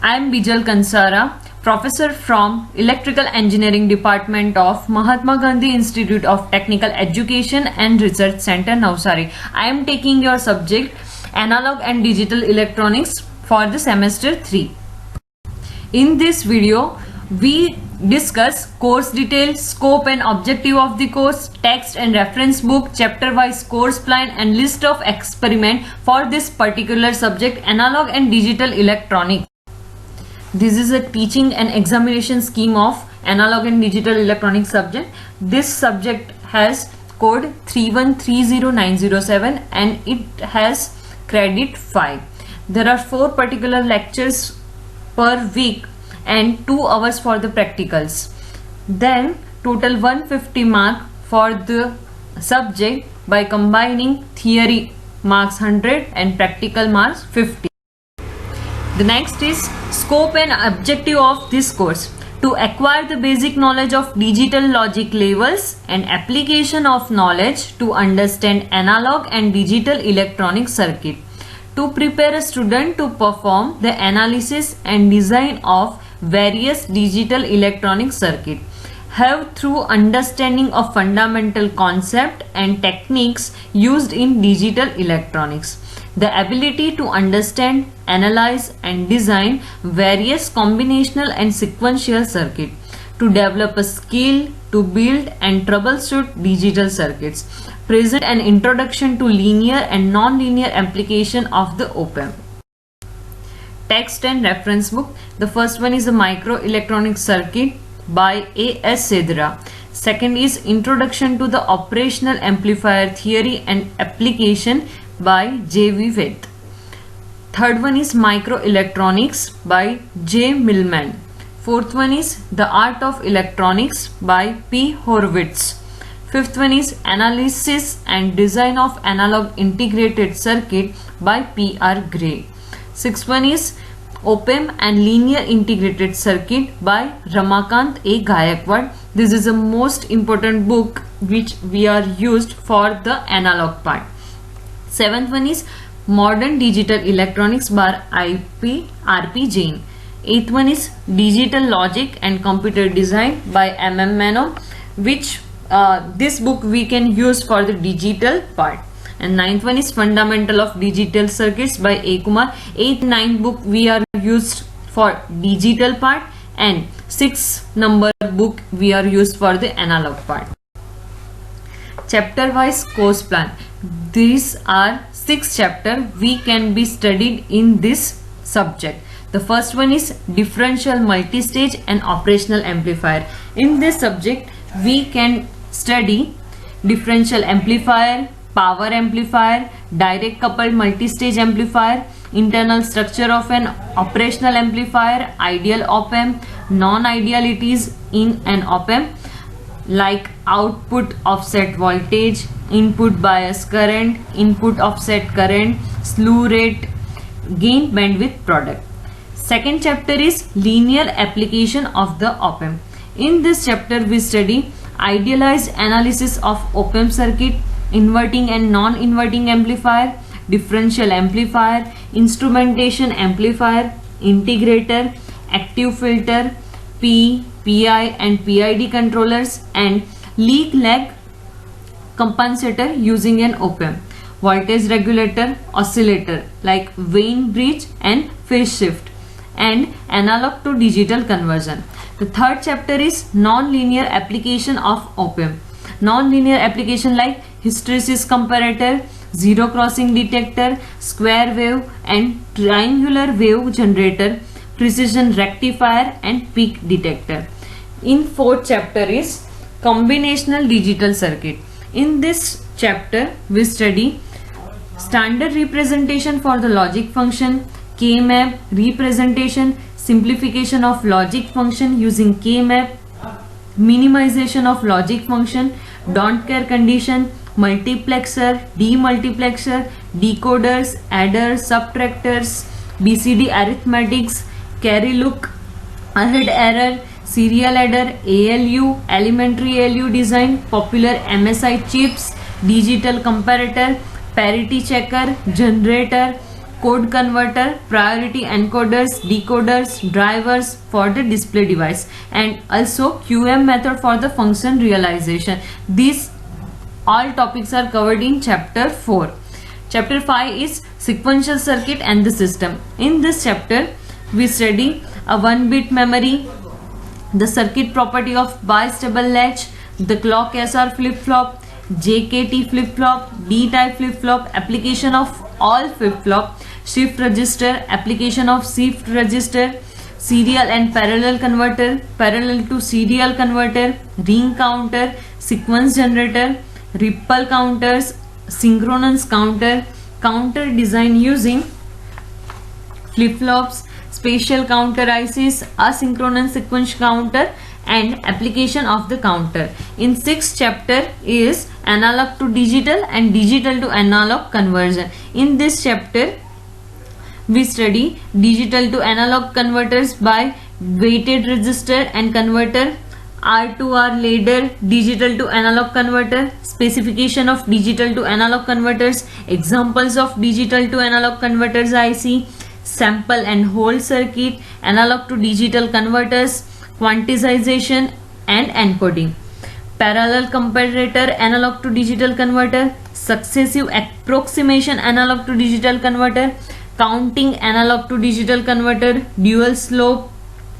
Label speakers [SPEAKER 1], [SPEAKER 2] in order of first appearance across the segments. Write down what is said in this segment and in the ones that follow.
[SPEAKER 1] I am Bijal Kansara, professor from Electrical Engineering Department of Mahatma Gandhi Institute of Technical Education and Research Center, Navsari. I am taking your subject Analog and Digital Electronics for the semester 3. In this video, we discuss course details, scope and objective of the course, text and reference book, chapter wise course plan and list of experiment for this particular subject, Analog and Digital Electronics. This is a teaching and examination scheme of Analog and Digital Electronics subject. This subject has code 3130907 and it has credit 5. There are 4 particular lectures per week and 2 hours for the practicals. Then total 150 mark for the subject by combining theory marks 100 and practical marks 50. The next is scope and objective of this course. To acquire the basic knowledge of digital logic levels and application of knowledge to understand analog and digital electronic circuit. To prepare a student to perform the analysis and design of various digital electronic circuit. Have through understanding of fundamental concept and techniques used in digital electronics. The ability to understand, analyze and design various combinational and sequential circuit. To develop a skill to build and troubleshoot digital circuits. Present an introduction to linear and non-linear application of the op-amp. Text and reference book. The first one is a microelectronic circuit by A.S. Sedra. Second is Introduction to the Operational Amplifier Theory and Application by J.V. Ved. Third one is Microelectronics by J. Millman. Fourth one is The Art of Electronics by P. Horwitz. Fifth one is Analysis and Design of Analog Integrated Circuit by P. R. Gray. Sixth one is Op-amp and Linear Integrated Circuit by Ramakant A. Gaikwad. This is the most important book which we are used for the analog part. Seventh one is Modern Digital Electronics by R.P. Jain. Eighth one is Digital Logic and Computer Design by M.M. Mano, which this book we can use for the digital part. And ninth one is Fundamental of Digital Circuits by A. Kumar. 8th, 9th book we are used for digital part and 6th number book we are used for the analog part. Chapter wise course plan. These are 6 chapters we can be studied in this subject. The first one is Differential Multistage and Operational Amplifier. In this subject we can study differential amplifier, power amplifier, direct coupled multistage amplifier, internal structure of an operational amplifier, ideal op-amp, non-idealities in an op-amp like output offset voltage, input bias current, input offset current, slew rate, gain bandwidth product. Second chapter is linear application of the op-amp. In this chapter we study idealized analysis of op-amp circuit, inverting and non-inverting amplifier, differential amplifier, instrumentation amplifier, integrator, active filter, P, PI and PID controllers and leak lag compensator using an op-amp, voltage regulator, oscillator like Wien bridge and phase shift, and analog to digital conversion. The third chapter is non-linear application of op-amp. Non-linear application like hysteresis comparator, zero crossing detector, square wave and triangular wave generator, precision rectifier and peak detector. In fourth chapter is combinational digital circuit. In this chapter we study standard representation for the logic function, K-map representation, simplification of logic function using K-map, minimization of logic function, don't care condition, multiplexer, demultiplexer, decoders, adders, subtractors, BCD arithmetics, carry look, ahead error, serial adder, ALU, elementary ALU design, popular MSI chips, digital comparator, parity checker, generator, code converter, priority encoders, decoders, drivers for the display device, and also QM method for the function realization. These all topics are covered in chapter 4. Chapter 5 is sequential circuit and the system. In this chapter, we study a 1-bit memory, the circuit property of bistable latch, the clock SR flip-flop, JKT flip-flop, D-type flip-flop, application of all flip-flop, shift register, application of shift register, serial and parallel converter, parallel to serial converter, ring counter, sequence generator, ripple counters, synchronous counter, counter design using flip-flops, spatial counter ICs, asynchronous sequence counter, and application of the counter. In 6th chapter is analog to digital and digital to analog conversion. In this chapter, we study digital to analog converters by weighted resistor and converter, R2R ladder, digital to analog converter, specification of digital to analog converters, examples of digital to analog converters IC, sample and hold circuit, analog to digital converters, quantization and encoding, parallel comparator analog to digital converter, successive approximation analog to digital converter, counting analog to digital converter, dual slope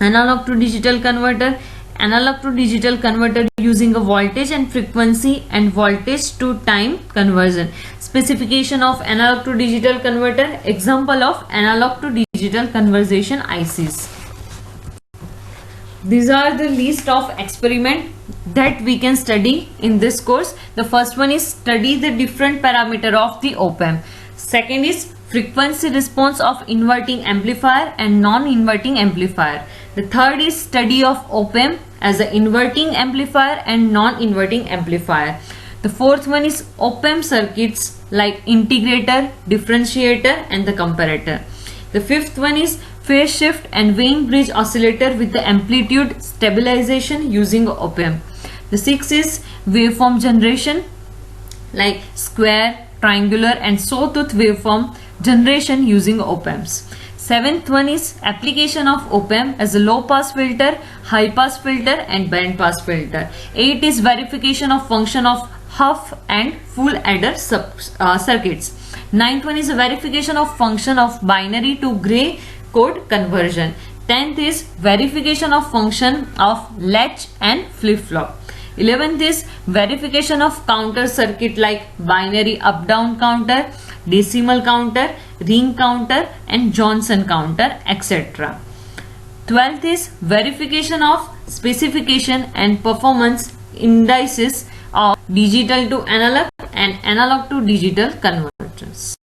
[SPEAKER 1] analog to digital converter, analog to digital converter using a voltage and frequency and voltage to time conversion, specification of analog to digital converter, example of analog to digital conversion ICs. These are the list of experiment that we can study in this course. The first one is study the different parameter of the op-amp. Second is frequency response of inverting amplifier and non-inverting amplifier. The third is study of op-amp as an inverting amplifier and non-inverting amplifier. The fourth one is op-amp circuits like integrator, differentiator and the comparator. The fifth one is phase shift and Wien bridge oscillator with the amplitude stabilization using op-amp. The sixth is waveform generation like square, triangular and sawtooth waveform generation using op-amps. Seventh one is application of op-amp as a low pass filter, high pass filter and band pass filter. 8 is verification of function of half and full adder circuits. Ninth one is a verification of function of binary to gray code conversion. 10th is verification of function of latch and flip-flop. 11th is verification of counter circuit like binary up-down counter, decimal counter, ring counter and Johnson counter, etc. 12th is verification of specification and performance indices of digital to analog and analog to digital converters.